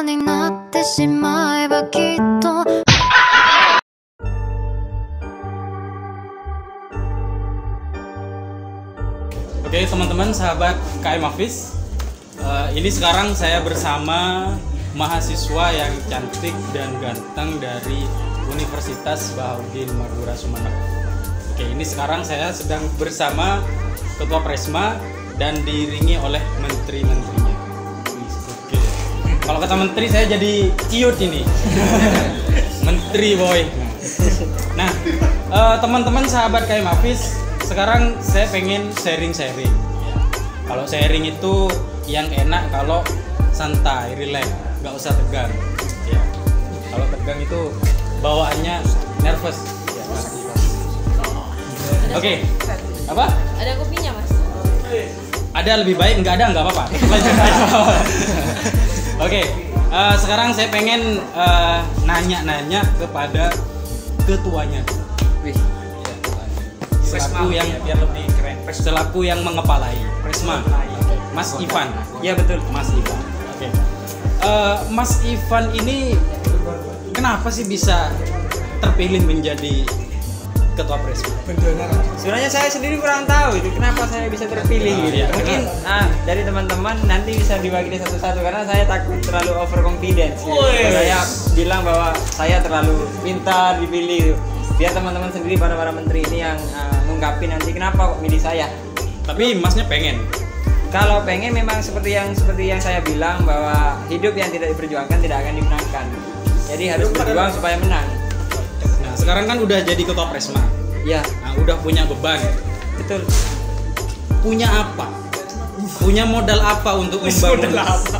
になってしまえばきっと Oke teman-teman sahabat KM Hafiz, ini sekarang saya bersama mahasiswa yang cantik dan ganteng dari Universitas Bahaudin Madura Sumeneb. Oke, ini sekarang saya sedang bersama Ketua Presma dan diiringi oleh menteri-menterinya. Oke, kalau kata menteri saya jadi ciut ini. Menteri boy. Nah, teman-teman sahabat KM Hafiz, sekarang saya pengen sharing-sharing. Kalau sharing itu yang enak kalau santai, relax, nggak usah tegang. Ya. Kalau tegang itu bawaannya nervous. Ya, Oke. Apa? Ada kopinya, Mas? Ada, lebih baik nggak ada nggak apa-apa. Oke. Sekarang saya pengen nanya-nanya kepada ketuanya. Selaku yang biar lebih keren. Selaku yang mengepalai Presma, Mas Ivan. Ya betul, Mas Ivan. Oke. Mas Ivan ini kenapa sih bisa terpilih menjadi Ketua Presma? Sebenarnya saya sendiri kurang tahu itu kenapa saya bisa terpilih gitu. Iya. Mungkin dari teman-teman nanti bisa dibagi satu-satu karena saya takut terlalu overconfidence. Gitu. Saya bilang bahwa saya terlalu pintar dipilih. Gitu. Biar teman-teman sendiri para menteri ini yang ngungkapin nanti kenapa kok milih saya. Tapi Masnya pengen? Kalau pengen memang seperti yang saya bilang bahwa hidup yang tidak diperjuangkan tidak akan dimenangkan. Jadi harus berjuang supaya menang. Nah, sekarang kan udah jadi Ketua Presma. Ya, Nah, udah punya beban. betul. Punya apa? Punya modal apa untuk membangun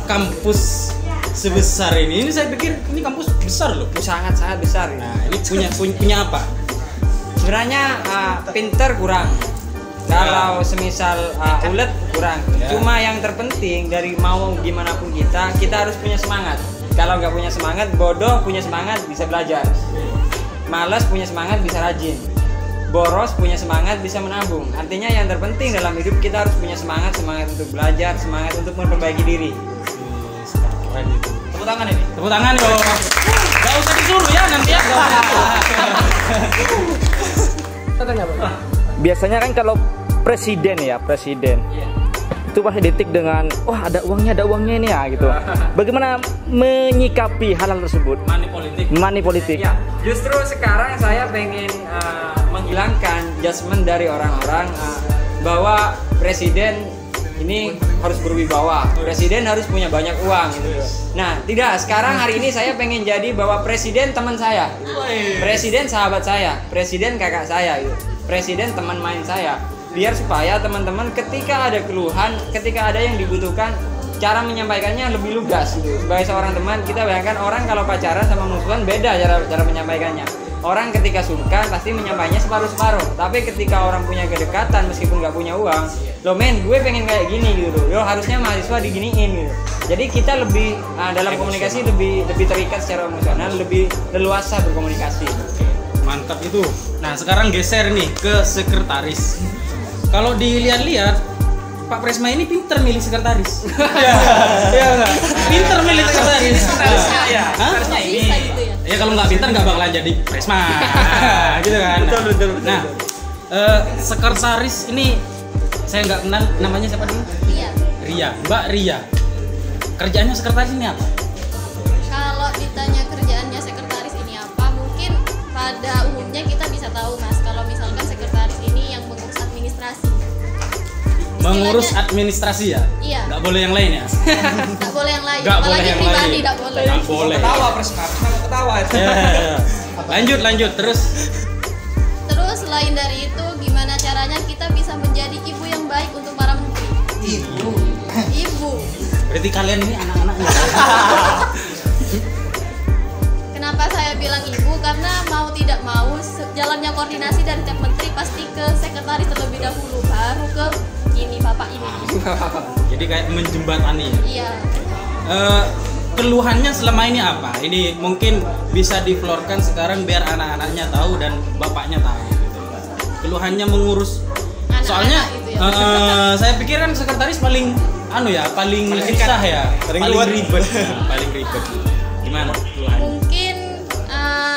kampus sebesar ini? Ini saya pikir ini kampus besar loh. Sangat-sangat besar. Nah, ini punya apa? Sebenarnya pinter kurang. Kalau semisal ulet kurang. Ya. Cuma yang terpenting dari mau gimana pun kita harus punya semangat. Kalau nggak punya semangat, bodoh punya semangat bisa belajar. Malas punya semangat bisa rajin. Boros punya semangat bisa menabung. Artinya yang terpenting dalam hidup kita harus punya semangat untuk belajar, semangat untuk memperbaiki diri. Keren itu. Tepuk tangan ini. Tepuk tangan dong. Gak usah disuruh ya nanti ya. Biasanya kan kalau presiden itu pasti detik dengan wah ada uangnya ini ya gitu. Bagaimana menyikapi hal tersebut? Money politik. Ya, justru sekarang saya pengen menghilangkan judgement dari orang-orang bahwa presiden ini harus berwibawa, presiden harus punya banyak uang gitu. Nah, tidak, sekarang hari ini saya pengen jadi bahwa presiden teman saya, presiden sahabat saya, presiden kakak saya gitu. Presiden teman main saya, biar supaya teman-teman ketika ada keluhan, ketika ada yang dibutuhkan, cara menyampaikannya lebih lugas gitu. Sebagai seorang teman, kita bayangkan orang kalau pacaran sama musuhan beda cara menyampaikannya. Orang ketika sungkan pasti menyampaikannya separuh-separuh. Tapi ketika orang punya kedekatan meskipun nggak punya uang, lo men, gue pengen kayak gini gitu. Yo harusnya mahasiswa diginiin gitu. Jadi kita lebih dalam komunikasi lebih terikat secara emosional, lebih leluasa berkomunikasi. Mantap itu. Nah, sekarang geser nih ke sekretaris. Kalau dilihat-lihat, Pak Presma ini pinter milih sekretaris. Iya enggak? Pinter milih sekretaris. Sekretarisnya ini. Bisa gitu ya? Ya kalau nggak pinter nggak bakalan jadi Presma. Gitu kan. Betul. Nah, sekretaris ini saya nggak kenal namanya siapa dulu? Iya. Ria, Mbak Ria. Kerjaannya sekretaris ini apa? Kalau ditanya kerjaannya sekretaris ini apa, mungkin pada umumnya kita bisa tahu, Mas. Kalau misalkan sekretaris ini yang mengurus administrasi. Mengurus administrasi ya? Iya. Nggak boleh yang lain ya? Nggak boleh yang lain. Nggak boleh Apalagi yang pribadi lain. nggak boleh. Nggak boleh. Ketawa Presma ketawa. Ya. Lanjut terus. Terus selain dari itu, gimana caranya kita bisa menjadi ibu yang baik untuk para menteri? Ibu. Berarti kalian ini anak-anaknya. Kenapa saya bilang ibu? Karena mau tidak mau jalannya koordinasi dari tiap menteri pasti ke sekretaris terlebih dahulu, baru ke ini bapak ini. Jadi kayak menjembatani. Iya. Keluhannya selama ini apa? Ini mungkin bisa diflorkan sekarang biar anak-anaknya tahu dan bapaknya tahu gitu. Keluhannya mengurus. Anak-anak Soalnya itu ya. saya pikir kan sekretaris paling anu ya, paling susah ya, paling ribet. Nah, paling ribet. Gimana keluhan? Mungkin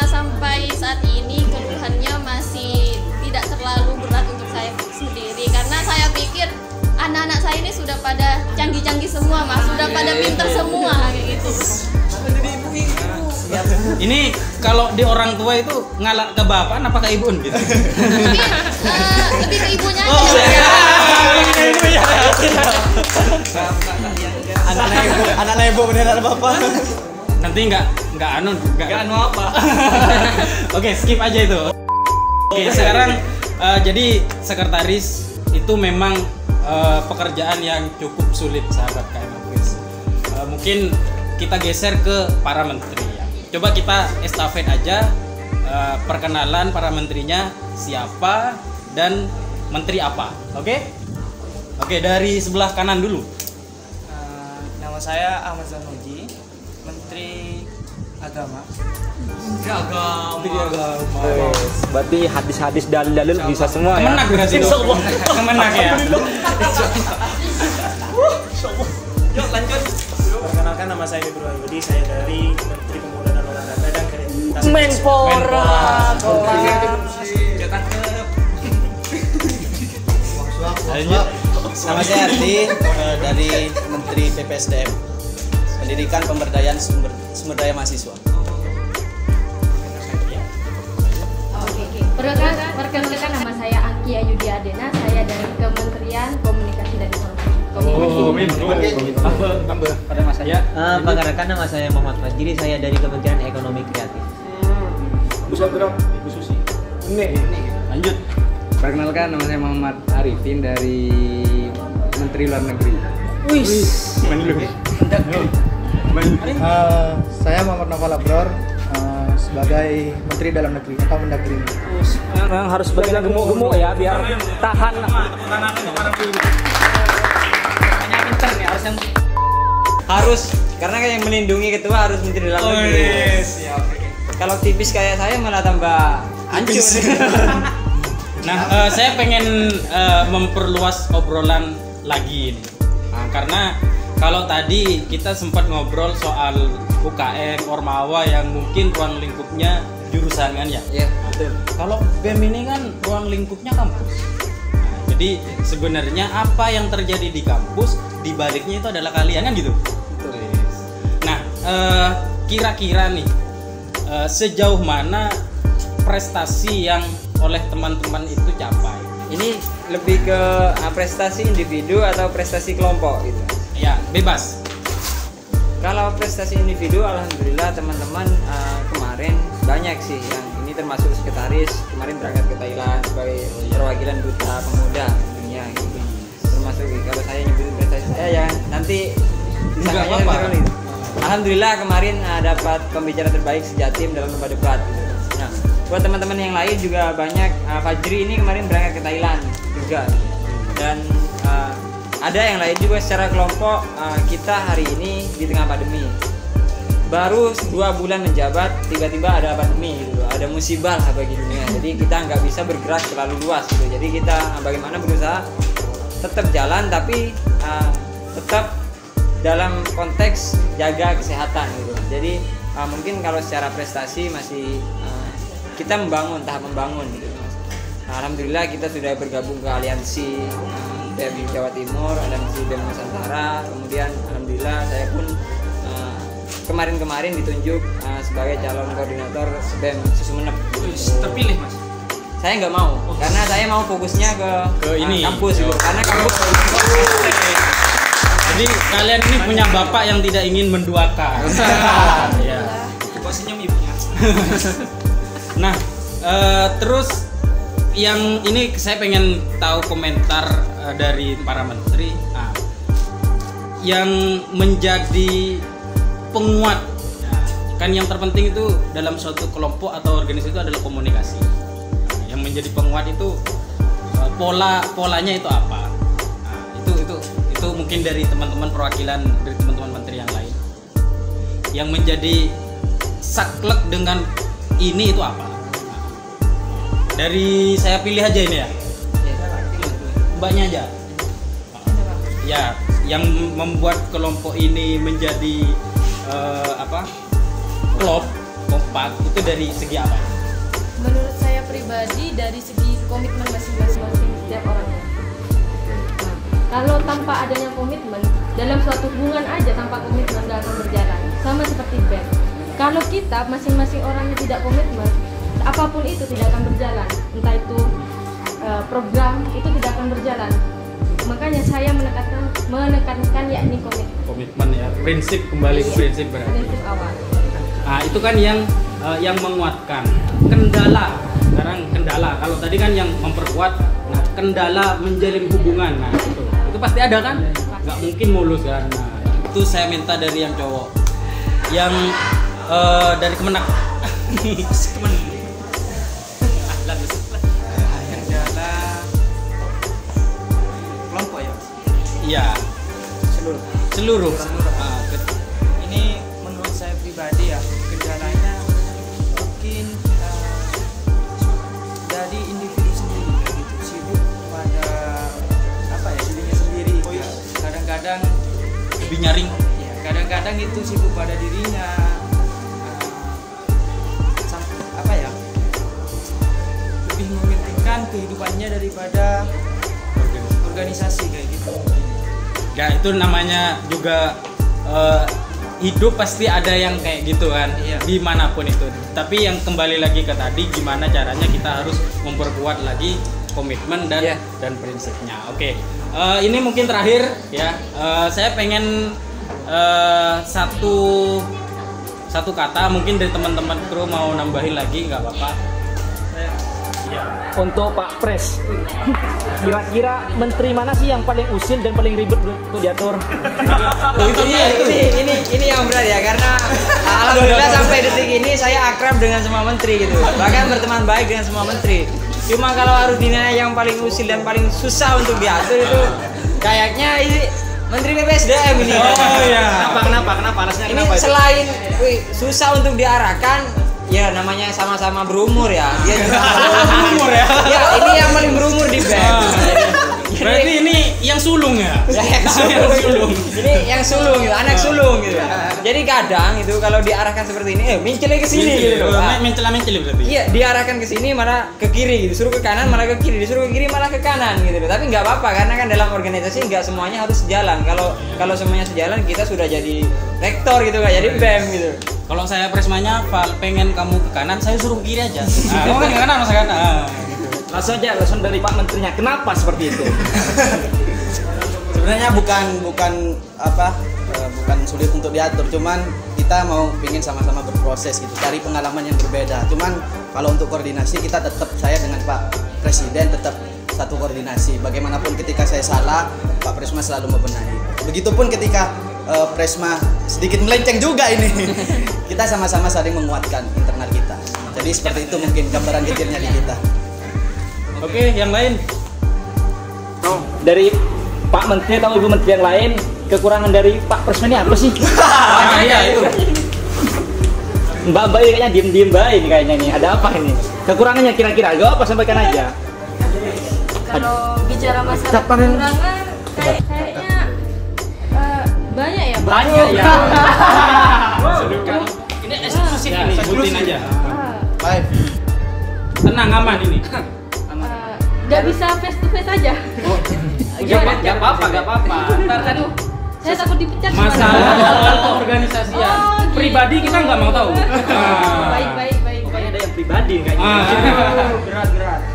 sampai saat ini keluhannya masih tidak terlalu berat untuk saya sendiri, karena saya pikir anak-anak saya ini sudah pada canggih-canggih semua mas, sudah pada pinter semua kayak gitu. Ini kalau di orang tua itu ngalak ke bapak apa ke ibu gitu? Mungkin lebih ke ibunya aja. Oh, ya. Anak ibu bener anak bapak. Nanti nggak anu apa. Oke, skip aja itu. Oke, sekarang jadi sekretaris itu memang pekerjaan yang cukup sulit sahabat KM Hafiz. Mungkin kita geser ke para menteri ya. Coba kita estafet aja perkenalan para menterinya siapa dan menteri apa. Oke? Oke, dari sebelah kanan dulu. Nama saya Ahmad Zanuji, Menteri Agama. Berarti hadis-hadis dalil-dalil bisa semua ya. Kemenak berarti dong. Kemenak ya. Yuk lanjut. Perkenalkan nama saya Ibnu Wahyudi, saya dari Menteri Pemuda dan Olahraga dan Kreativitas. Menpora. Lanjut. Nama saya Ardi dari Menteri PPSDM, Pendidikan Pemberdayaan Sumber Daya Mahasiswa. Perkenalkan nama saya Angki Ayudi Adena, saya dari Kementerian Komunikasi dan Informasi. Pada masanya. Perkenalkan nama saya Muhammad Fajri, saya dari Kementerian Ekonomi Kreatif. Lanjut. Perkenalkan nama saya Muhammad Arifin dari Menteri Luar Negeri. Saya Muhammad Novel Abror sebagai Menteri Dalam Negeri atau Mendagri. Memang harus berjalan gemuk-gemuk ya biar tahan. Harus, karena kan yang melindungi ketua harus Menteri Dalam Negeri. Kalau tipis kayak saya malah tambah hancur. Nah, saya pengen memperluas obrolan lagi ini. Nah, karena kalau tadi kita sempat ngobrol soal UKM Ormawa yang mungkin ruang lingkupnya jurusan kan ya. Iya, betul. Kalau BEM ini kan ruang lingkupnya kampus. Nah, jadi sebenarnya apa yang terjadi di kampus di baliknya itu adalah kalian kan gitu. Betul. Nah, kira-kira nih sejauh mana prestasi yang oleh teman-teman itu capai? Ini lebih ke prestasi individu atau prestasi kelompok gitu. Ya, bebas. Kalau prestasi individu, alhamdulillah teman-teman kemarin banyak sih yang ini termasuk sekretaris kemarin berangkat ke Thailand sebagai perwakilan duta pemuda dunia gitu. Termasuk kalau saya nyebutin prestasi saya ya nanti disangkanya apa-apa. Alhamdulillah kemarin dapat pembicara terbaik sejatim dalam lomba debat gitu. Nah, buat teman-teman yang lain juga banyak. Fajri ini kemarin berangkat ke Thailand juga dan ada yang lain juga secara kelompok. Kita hari ini di tengah pandemi baru 2 bulan menjabat tiba-tiba ada pandemi gitu, ada musibah lah bagi dunia, jadi kita nggak bisa bergerak terlalu luas gitu. Jadi kita bagaimana berusaha tetap jalan tapi tetap dalam konteks jaga kesehatan gitu. Jadi mungkin kalau secara prestasi masih kita membangun, tahap membangun gitu. Alhamdulillah kita sudah bergabung ke aliansi BEM Jawa Timur, aliansi BEM Nusantara. Kemudian alhamdulillah saya pun kemarin-kemarin ditunjuk sebagai calon koordinator BEM Susumenep. Terpilih mas? Saya nggak mau, karena saya mau fokusnya ke ini kampus gitu. Karena kampus. Jadi kalian ini punya bapak yang tidak ingin menduakan. Ya. Senyum ibunya. Nah, terus yang ini saya pengen tahu komentar dari para menteri. Nah, yang menjadi penguat, kan yang terpenting itu dalam suatu kelompok atau organisasi itu adalah komunikasi. Nah, yang menjadi penguat itu polanya itu apa? Nah, itu mungkin dari teman-teman perwakilan dari teman-teman menteri yang lain. Yang menjadi saklek dengan ini itu apa? Dari saya pilih aja ini ya. Mbaknya aja. Ya, yang membuat kelompok ini menjadi klop kompak itu dari segi apa? Menurut saya pribadi dari segi komitmen masing-masing setiap orangnya. Nah, kalau tanpa adanya komitmen dalam suatu hubungan aja tanpa komitmen nggak akan berjalan. Sama seperti band. Kalau kita masing-masing orangnya tidak komitmen, apapun itu tidak akan berjalan. Entah itu program itu tidak akan berjalan. Makanya saya menekankan yakni komitmen ya, prinsip kembali ke prinsip berarti. Prinsip awal. Nah itu kan yang menguatkan. Kendala sekarang kendala. Kalau tadi kan yang memperkuat. Nah kendala menjalin hubungan. Nah itu pasti ada kan? Nggak mungkin mulus kan. Nah itu saya minta dari yang cowok. Yang dari Kemenak. Kendala kelompok ya? Iya. Seluruh. Ini menurut saya pribadi ya, kendalanya mungkin dari individu sendiri gitu, sibuk pada dirinya sendiri. Kadang-kadang lebih nyaring. Ya, kadang-kadang itu sibuk pada dirinya. Lebih mementingkan kehidupannya daripada organisasi kayak gitu. Ya itu namanya juga hidup pasti ada yang kayak gitu kan, dimanapun itu. Tapi yang kembali lagi ke tadi, gimana caranya kita harus memperkuat lagi komitmen dan prinsipnya. Oke, ini mungkin terakhir ya. Saya pengen satu kata mungkin dari teman-teman kru mau nambahin lagi nggak apa-apa. Untuk Pak Pres, kira-kira menteri mana sih yang paling usil dan paling ribet untuk diatur? Ini yang berat ya, karena alhamdulillah sampai detik ini saya akrab dengan semua menteri gitu, bahkan berteman baik dengan semua menteri. Cuma kalau harus dinilai yang paling usil dan paling susah untuk diatur itu kayaknya ini Menteri BPSDM ini. Oh iya. Kenapa? Alasnya ini kenapa itu? Selain susah untuk diarahkan, ya namanya sama-sama berumur ya. Dia juga berumur ya. Ya, ini yang paling berumur di band. Berarti ini yang sulung ya? Yang sulung. Ini yang sulung gitu, anak sulung gitu. Jadi kadang itu kalau diarahkan seperti ini, mencele ke sini gitu. Mencela berarti. Iya, diarahkan ke sini malah ke kiri gitu. Suruh ke kanan malah ke kiri, disuruh ke kiri malah ke kanan gitu. Tapi nggak apa-apa karena kan dalam organisasi nggak semuanya harus sejalan. Kalau semuanya sejalan kita sudah jadi rektor gitu, nggak jadi BEM gitu. Kalau saya presmanya, pengen kamu ke kanan, saya suruh ke kiri aja. Kamu kan ke kanan, masa kanan. Langsung dari Pak Menterinya. Kenapa seperti itu? Sebenarnya bukan sulit untuk diatur, cuman kita pingin sama-sama berproses gitu, cari pengalaman yang berbeda. Cuman kalau untuk koordinasi kita saya dengan Pak Presiden tetap satu koordinasi. Bagaimanapun ketika saya salah, Pak Presma selalu membenahi. Begitupun ketika Presma sedikit melenceng juga ini. Kita sama-sama saling menguatkan internal kita. Jadi seperti itu mungkin gambaran kecilnya di kita. Oke, yang lain? Dari Pak Menteri atau Ibu Menteri yang lain, kekurangan dari Pak Presma ini apa sih? Iya itu. Mbak kayaknya diem baik kayaknya nih. Ada apa ini? Kekurangannya kira-kira? Gak apa, sampaikan aja. Kalau bicara masalah kekurangan, kayaknya banyak ya. Banyak ya. Ini eksklusif ini, sebutin aja. Baik. Tenang, aman ini. Nggak bisa face to face aja. Gak apa-apa. Ntar kan saya takut dipecat. Masalah organisasian pribadi kita nggak mau tahu. Baik. Pokoknya ada yang pribadi kayaknya. Berat.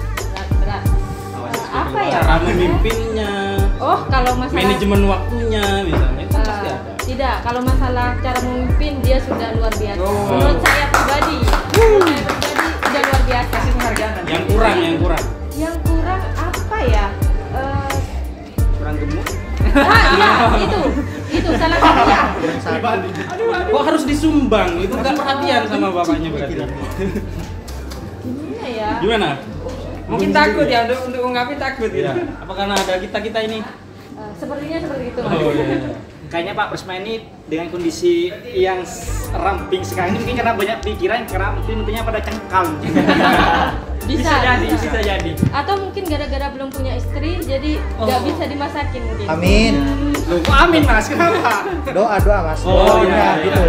Apa ya? Cara memimpinnya. Oh, kalau masalah manajemen waktunya misalnya itu pasti ada. Tidak, kalau masalah cara memimpin dia sudah luar biasa. Menurut saya pribadi, sudah luar biasa. Yang kurang. Yang kurang apa ya? Kurang gemuk. Ya, itu salah satunya. Kok harus disumbang? Itu nggak perhatian sama bapaknya berarti. Gimana ya? Gimana? Mungkin takut ya untuk ungkapin takut gitu. Apa karena ada kita ini? Sepertinya seperti itu. Oh iya. kayaknya Pak Prisma ini dengan kondisi yang ramping sekarang ini mungkin karena banyak pikiran, karena mungkin menterinya pada cengkal. bisa jadi. Atau mungkin gara-gara belum punya istri, jadi nggak bisa dimasakin mungkin. Amin. Loh, kok amin Mas? Kenapa? Doa Mas. Iya. Gitu.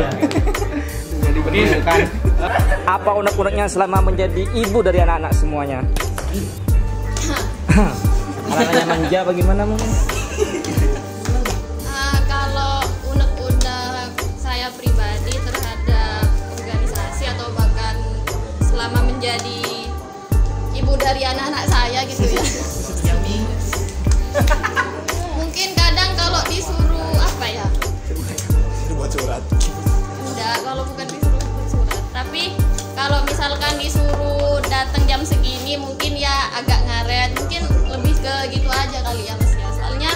Jadi begitu kan. Apa unek-uneknya selama menjadi ibu dari anak-anak semuanya? Anak-anaknya manja bagaimana mungkin? Kalau unek-unek saya pribadi terhadap organisasi atau bahkan selama menjadi ibu dari anak-anak saya gitu ya. Mungkin kadang kalau disuruh apa ya? Buat surat. Enggak, kalau bukan disuruh buat surat. Tapi kalau misalkan disuruh datang jam segini mungkin ya agak ngaret. Mungkin lebih ke gitu aja kali ya Mas ya. Soalnya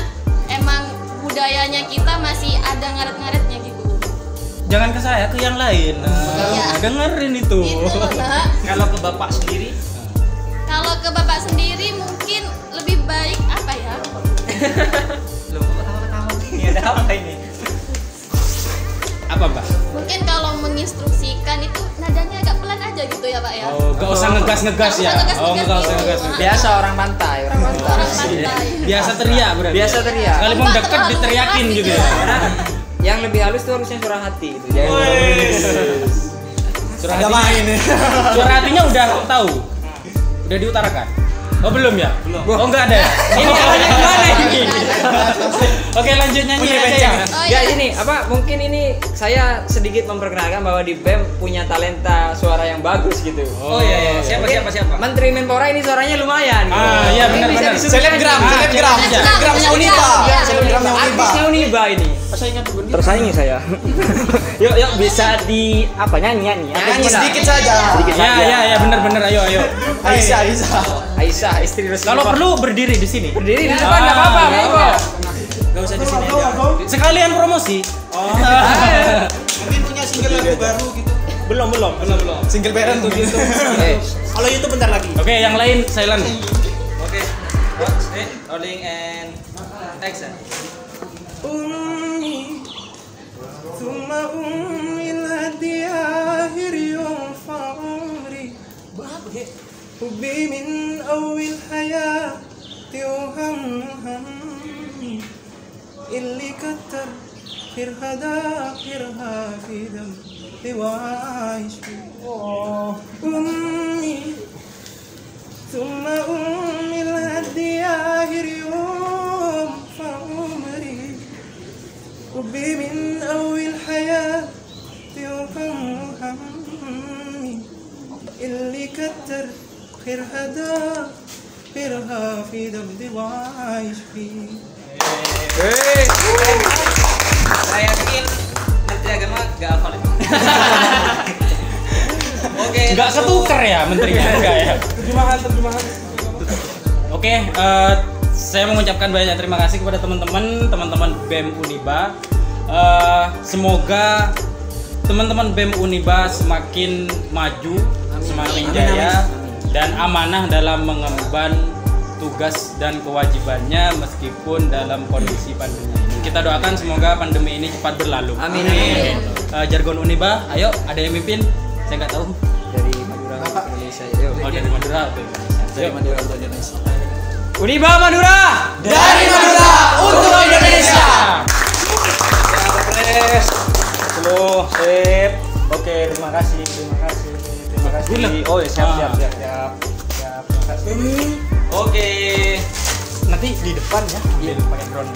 emang budayanya kita masih ada ngaret-ngaretnya gitu. Jangan ke saya, ke yang lain. Dengerin itu. Kalau ke bapak sendiri? Kalau ke bapak sendiri mungkin lebih baik apa ya? Loh, kok ketawa-ketawa gini? Ada apa ini? Apa Mbak? Mungkin kalau menginstruksikan itu nadanya agak pelan aja gitu ya Pak ya. Oh, gak usah ngegas-ngegas ya. Oh, gak usah ngegas. Biasa orang pantai. Biasa teriak berarti. Biasa teriak. Sekali mau deket diteriakin gitu ya. Yang lebih halus tuh harusnya suara hati gitu. Jangan suara hatinya. Suara hatinya udah tahu. Udah diutarakan. Oh belum ya? Belum. Oh enggak ada. Ini yang mana ini? Oke lanjut nyanyi aja ya. Ya ini apa? Mungkin ini saya sedikit memperkenalkan bahwa di BEM punya talenta suara yang bagus gitu. Oh iya. Siapa? Menteri Menpora ini suaranya lumayan. Gitu. Iya benar. Selebgramnya Uniba. Selebgramnya Uniba. Artisnya Uniba ini. Tersaingi saya. Yuk bisa di apa nyanyi. Nyanyi sedikit saja. Ya benar ayo. Aisyah istri resmi. Kalau perlu berdiri di sini. Berdiri di depan enggak apa-apa. Enggak usah di sini aja. Sekalian promosi. Mungkin punya single lagu baru gitu. Belum. Single parent tuh gitu. Kalau YouTube bentar lagi. Oke, yang lain silent. Oke. Rolling and action. ثم الهدي آخر يوم فعمري حبي من أول حياتي وهمي اللي كتر خيرها في دمي وعايش فيه أمي ثم الهدي آخر يوم فعمري حبي من أول حياتي وهمي اللي كتر خيرها في دمي وعايش فيه. Saya yakin Menteri Agama gak hafal itu. Oke. Nggak ketuker ya menterinya enggak ya? Terjemahan. Oke, saya mengucapkan banyak terima kasih kepada teman-teman BEM Uniba. Semoga teman-teman BEM Uniba semakin maju, semakin jaya dan amanah dalam mengemban tugas dan kewajibannya meskipun dalam kondisi pandemi ini. Kita doakan semoga pandemi ini cepat berlalu. Amin. Jargon Uniba, ayo ada yang mimpin? Saya nggak tahu. Dari Madura ke Indonesia. Oh dari Madura atau Indonesia. Dari Madura untuk Indonesia. Uniba Madura. Dari Madura untuk Indonesia. Yes. Slow, sip. Oke, terima kasih. Oh, siap. Oke. Nanti di depan ya, ambil pakai drone.